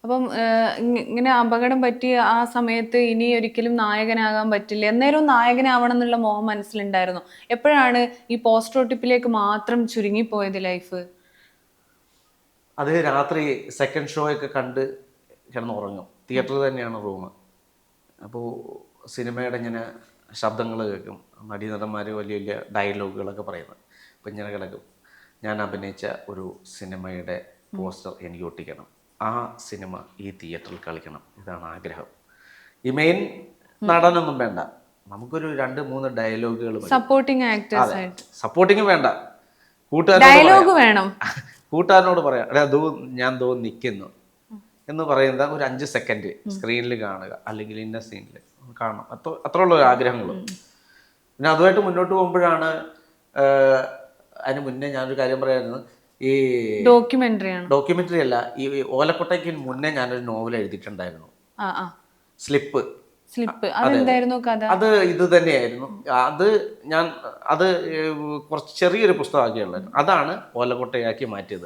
അപ്പം ഇങ്ങനെ അപകടം പറ്റിയ ആ സമയത്ത് ഇനി ഒരിക്കലും നായകനാകാൻ പറ്റില്ല. എന്നേരവും നായകനാവണം എന്നുള്ള മോഹം മനസ്സിലുണ്ടായിരുന്നു. എപ്പോഴാണ് ഈ പോസ്റ്റ്രോട്ടിപ്പിലേക്ക് മാത്രം ചുരുങ്ങിപ്പോയത് ലൈഫ്? അത് രാത്രി സെക്കൻഡ് ഷോ ഒക്കെ കണ്ട് കിടന്നുറങ്ങും. തിയേറ്ററിൽ തന്നെയാണ് റൂം. അപ്പോൾ സിനിമയുടെ ഇങ്ങനെ ശബ്ദങ്ങൾ കേൾക്കും, നടീനടന്മാർ വലിയ വലിയ ഡയലോഗുകളൊക്കെ പറയുന്നത്. അപ്പം ഇങ്ങനെ കിടക്കും, ഞാൻ അഭിനയിച്ച ഒരു സിനിമയുടെ പോസ്റ്റർ എനിക്ക് ഒട്ടിക്കണം, ആ സിനിമ ഈ തിയേറ്ററിൽ കളിക്കണം, ഇതാണ് ആഗ്രഹം. ഈ മെയിൻ നടനൊന്നും വേണ്ട, നമുക്കൊരു 2-3 ഡയലോഗുകൾ മതി. സപ്പോർട്ടിങ് ആക്ടേഴ്സ് അതെ, ആയിട്ട് സപ്പോർട്ടിങ് വേണ്ട, കൂട്ടുകാരോട് ഡയലോഗ് പറയാം. വേണം. കൂട്ടുകാരനോട് പറയാം, അല്ലെ ഞാൻ നിൽക്കുന്നു എന്ന് പറയുന്നത് ഒരു 5 സെക്കൻഡ് സ്ക്രീനിൽ കാണുക, അല്ലെങ്കിൽ ഇന്ന സീനിൽ കാണണം. അത്ര ഉള്ള ആഗ്രഹങ്ങൾ. പിന്നെ അതുമായിട്ട് മുന്നോട്ട് പോകുമ്പോഴാണ്, അതിന് മുന്നേ ഞാനൊരു കാര്യം പറയായിരുന്നു. ഈ ഡോക്യുമെന്ററി അല്ല, ഈ ഓലക്കൊട്ടയ്ക്ക് മുന്നേ ഞാനൊരു നോവൽ എഴുതിയിട്ടുണ്ടായിരുന്നു, സ്ലിപ്പ്. അതെന്തായിരുന്നു കഥ? അത് ഇത് തന്നെയായിരുന്നു. അത് കുറച്ച് ചെറിയൊരു പുസ്തകമാക്കിയുള്ളത്. അതാണ് ഓലക്കൊട്ടയാക്കി മാറ്റിയത്.